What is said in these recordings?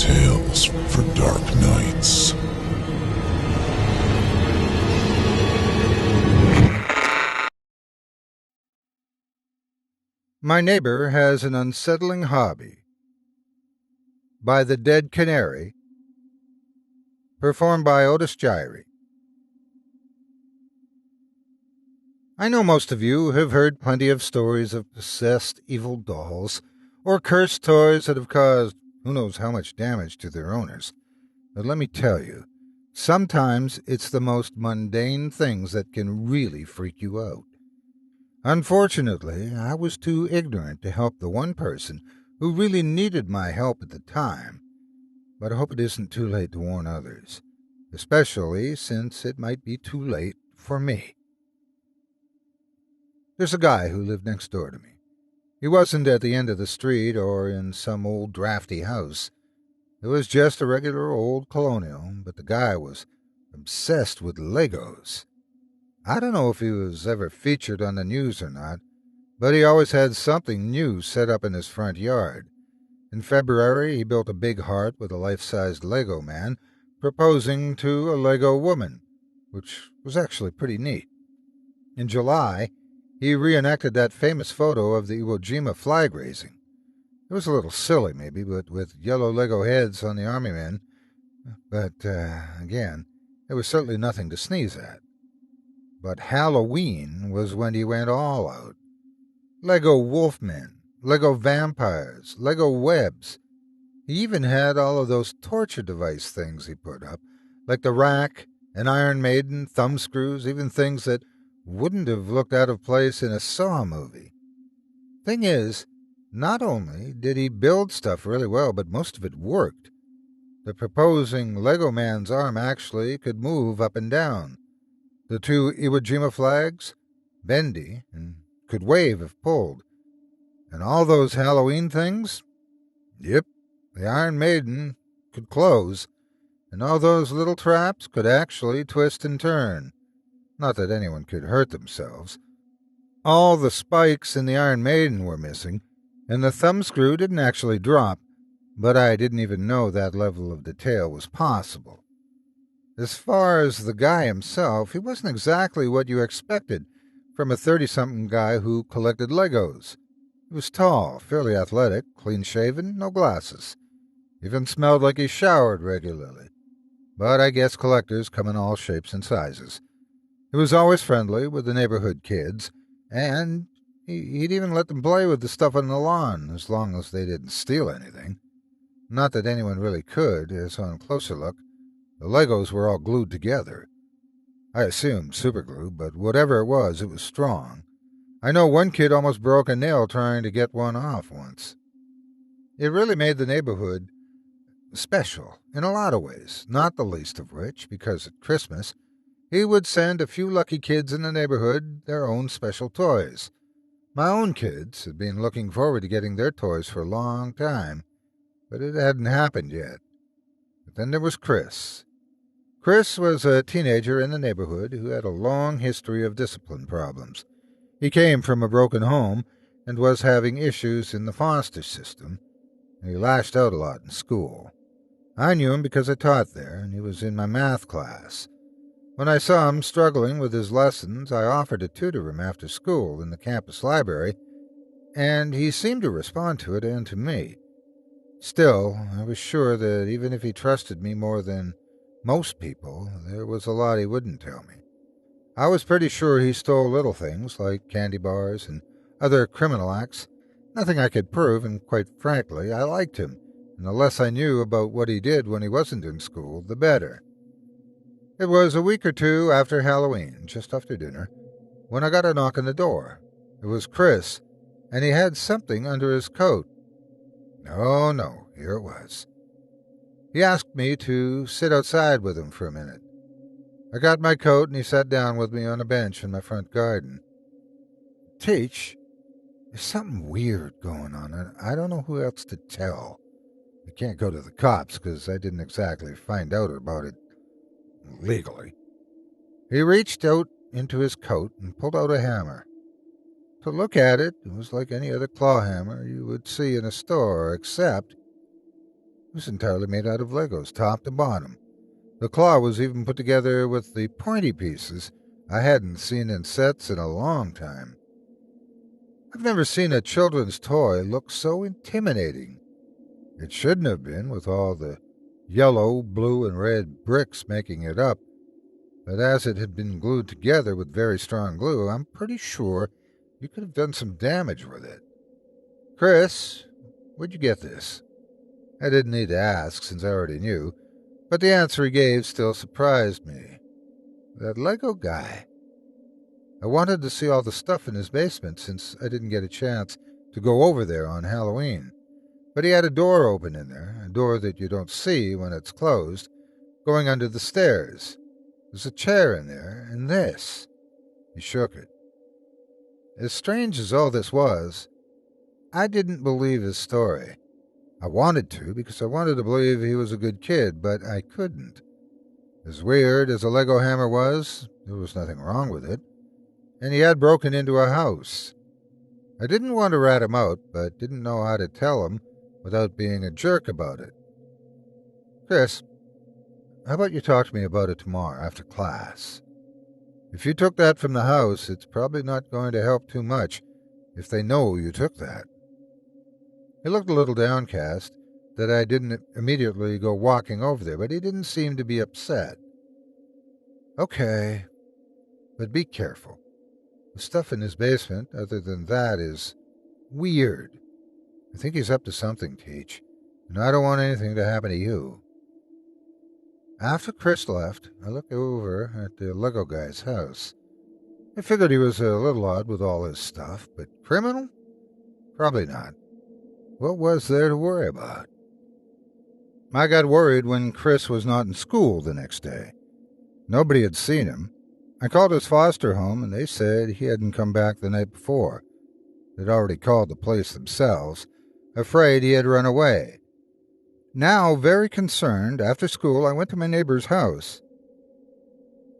Tales for Dark Nights. My Neighbor Has an Unsettling Hobby by the Dead Canary, performed by Otis Jiry. I know most of you have heard plenty of stories of possessed evil dolls or cursed toys that have caused who knows how much damage to their owners. But let me tell you, sometimes it's the most mundane things that can really freak you out. Unfortunately, I was too ignorant to help the one person who really needed my help at the time, but I hope it isn't too late to warn others, especially since it might be too late for me. There's a guy who lived next door to me. He wasn't at the end of the street or in some old drafty house. It was just a regular old colonial, but the guy was obsessed with Legos. I don't know if he was ever featured on the news or not, but he always had something new set up in his front yard. In February, he built a big heart with a life-sized Lego man proposing to a Lego woman, which was actually pretty neat. In July, he reenacted that famous photo of the Iwo Jima flag raising. It was a little silly, maybe, but with yellow Lego heads on the army men. But, again, it was certainly nothing to sneeze at. But Halloween was when he went all out. Lego wolfmen, Lego vampires, Lego webs. He even had all of those torture device things he put up, like the rack, an Iron Maiden, thumb screws, even things that wouldn't have looked out of place in a Saw movie. Thing is, not only did he build stuff really well, but most of it worked. The proposing Lego man's arm actually could move up and down. The two Iwo Jima flags, bendy, and could wave if pulled. And all those Halloween things? Yep, the Iron Maiden could close, and all those little traps could actually twist and turn. Not that anyone could hurt themselves. All the spikes in the Iron Maiden were missing, and the thumbscrew didn't actually drop, but I didn't even know that level of detail was possible. As far as the guy himself, he wasn't exactly what you expected from a 30-something guy who collected Legos. He was tall, fairly athletic, clean-shaven, no glasses. Even smelled like he showered regularly. But I guess collectors come in all shapes and sizes. He was always friendly with the neighborhood kids, and he'd even let them play with the stuff on the lawn, as long as they didn't steal anything. Not that anyone really could, as on closer look, the Legos were all glued together. I assumed superglue, but whatever it was strong. I know one kid almost broke a nail trying to get one off once. It really made the neighborhood special in a lot of ways, not the least of which, because at Christmas, he would send a few lucky kids in the neighborhood their own special toys. My own kids had been looking forward to getting their toys for a long time, but it hadn't happened yet. But then there was Chris. Chris was a teenager in the neighborhood who had a long history of discipline problems. He came from a broken home and was having issues in the foster system, and he lashed out a lot in school. I knew him because I taught there, and he was in my math class. When I saw him struggling with his lessons, I offered to tutor him after school in the campus library, and he seemed to respond to it and to me. Still, I was sure that even if he trusted me more than most people, there was a lot he wouldn't tell me. I was pretty sure he stole little things like candy bars and other criminal acts. Nothing I could prove, and quite frankly, I liked him, and the less I knew about what he did when he wasn't in school, the better. It was a week or two after Halloween, just after dinner, when I got a knock on the door. It was Chris, and he had something under his coat. Oh, no, here it was. He asked me to sit outside with him for a minute. I got my coat, and he sat down with me on a bench in my front garden. Teach, there's something weird going on, and I don't know who else to tell. I can't go to the cops, because I didn't exactly find out about it legally. He reached out into his coat and pulled out a hammer. To look at it, it was like any other claw hammer you would see in a store, except was entirely made out of Legos, top to bottom. The claw was even put together with the pointy pieces I hadn't seen in sets in a long time. I've never seen a children's toy look so intimidating. It shouldn't have been, with all the yellow, blue, and red bricks making it up, but as it had been glued together with very strong glue, I'm pretty sure you could have done some damage with it. Chris, where'd you get this? I didn't need to ask since I already knew, but the answer he gave still surprised me. That Lego guy. I wanted to see all the stuff in his basement since I didn't get a chance to go over there on Halloween. But he had a door open in there, a door that you don't see when it's closed, going under the stairs. There's a chair in there, and this. He shook it. As strange as all this was, I didn't believe his story. I wanted to, because I wanted to believe he was a good kid, but I couldn't. As weird as a Lego hammer was, there was nothing wrong with it, and he had broken into a house. I didn't want to rat him out, but didn't know how to tell him without being a jerk about it. Chris, how about you talk to me about it tomorrow after class? If you took that from the house, it's probably not going to help too much if they know you took that. He looked a little downcast that I didn't immediately go walking over there, but he didn't seem to be upset. Okay, but be careful. The stuff in his basement, other than that, is weird. I think he's up to something, Teach, and I don't want anything to happen to you. After Chris left, I looked over at the Lego guy's house. I figured he was a little odd with all his stuff, but criminal? Probably not. What was there to worry about? I got worried when Chris was not in school the next day. Nobody had seen him. I called his foster home, and they said he hadn't come back the night before. They'd already called the police themselves, afraid he had run away. Now, very concerned, after school I went to my neighbor's house.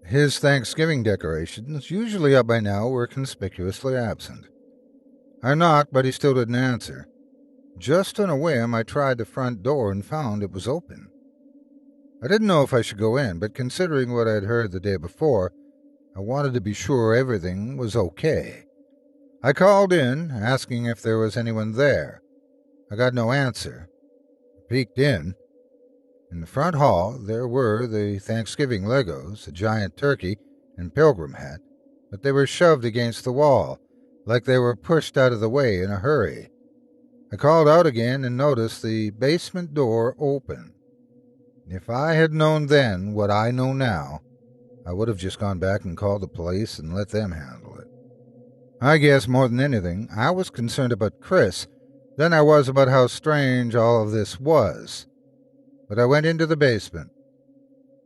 His Thanksgiving decorations, usually up by now, were conspicuously absent. I knocked, but he still didn't answer. Just on a whim, I tried the front door and found it was open. I didn't know if I should go in, but considering what I'd heard the day before, I wanted to be sure everything was okay. I called in, asking if there was anyone there. I got no answer. I peeked in. In the front hall, there were the Thanksgiving Legos, a giant turkey, and pilgrim hat, but they were shoved against the wall, like they were pushed out of the way in a hurry. I called out again and noticed the basement door open. If I had known then what I know now, I would have just gone back and called the police and let them handle it. I guess more than anything, I was concerned about Chris than I was about how strange all of this was. But I went into the basement.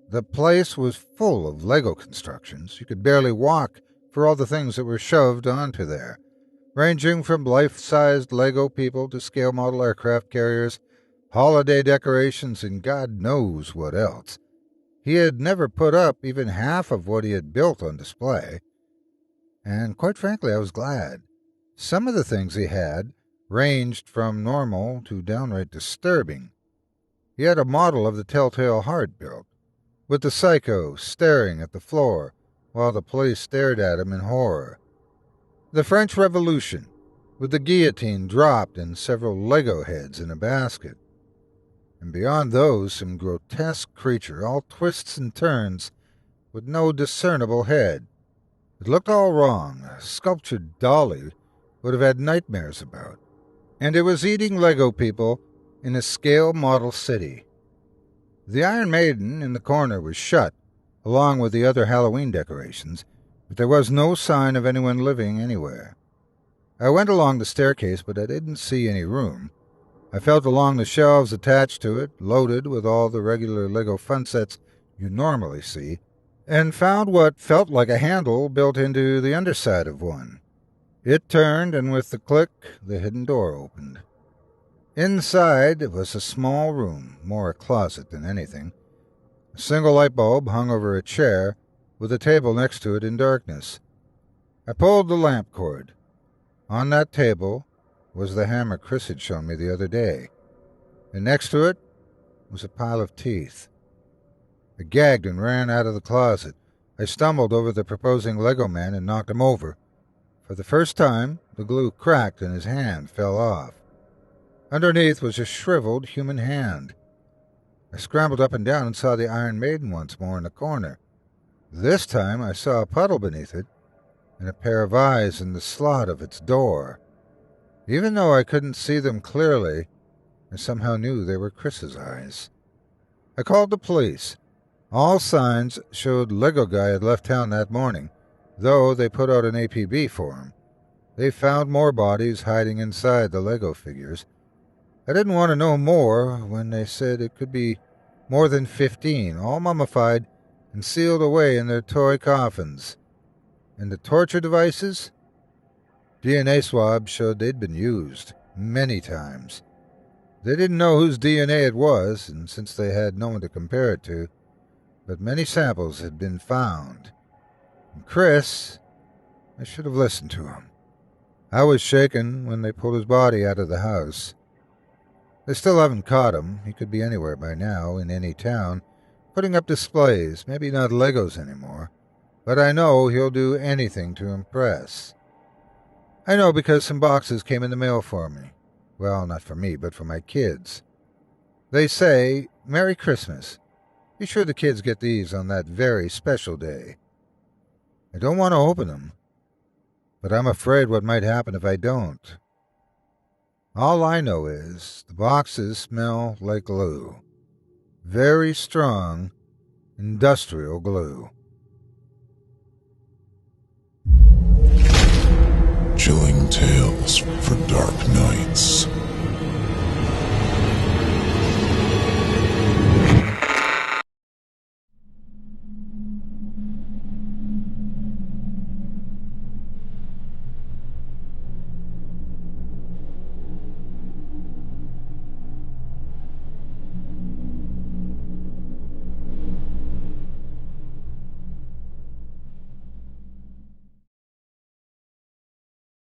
The place was full of Lego constructions. You could barely walk for all the things that were shoved onto there, ranging from life-sized Lego people to scale model aircraft carriers, holiday decorations, and God knows what else. He had never put up even half of what he had built on display. And quite frankly, I was glad. Some of the things he had ranged from normal to downright disturbing. He had a model of the telltale heart built, with the psycho staring at the floor while the police stared at him in horror. The French Revolution, with the guillotine dropped and several Lego heads in a basket. And beyond those, some grotesque creature, all twists and turns, with no discernible head. It looked all wrong. A sculptured dolly would have had nightmares about. And it was eating Lego people in a scale model city. The Iron Maiden in the corner was shut, along with the other Halloween decorations, but there was no sign of anyone living anywhere. I went along the staircase, but I didn't see any room. I felt along the shelves attached to it, loaded with all the regular Lego fun sets you normally see, and found what felt like a handle built into the underside of one. It turned, and with the click, the hidden door opened. Inside was a small room, more a closet than anything. A single light bulb hung over a chair, with a table next to it in darkness. I pulled the lamp cord. On that table was the hammer Chris had shown me the other day, and next to it was a pile of teeth. I gagged and ran out of the closet. I stumbled over the proposing Lego man and knocked him over. For the first time, the glue cracked and his hand fell off. Underneath was a shriveled human hand. I scrambled up and down and saw the Iron Maiden once more in the corner. This time I saw a puddle beneath it and a pair of eyes in the slot of its door. Even though I couldn't see them clearly, I somehow knew they were Chris's eyes. I called the police. All signs showed Lego Guy had left town that morning, though they put out an APB for him. They found more bodies hiding inside the Lego figures. I didn't want to know more when they said it could be more than 15, all mummified and sealed away in their toy coffins. And the torture devices? DNA swabs showed they'd been used many times. They didn't know whose DNA it was, and since they had no one to compare it to, but many samples had been found. And Chris, I should have listened to him. I was shaken when they pulled his body out of the house. They still haven't caught him. He could be anywhere by now, in any town, putting up displays, maybe not Legos anymore. But I know he'll do anything to impress. I know because some boxes came in the mail for me. Well, not for me, but for my kids. They say, Merry Christmas. Be sure the kids get these on that very special day. I don't want to open them, but I'm afraid what might happen if I don't. All I know is the boxes smell like glue. Very strong, industrial glue. Chilling tales for dark nights.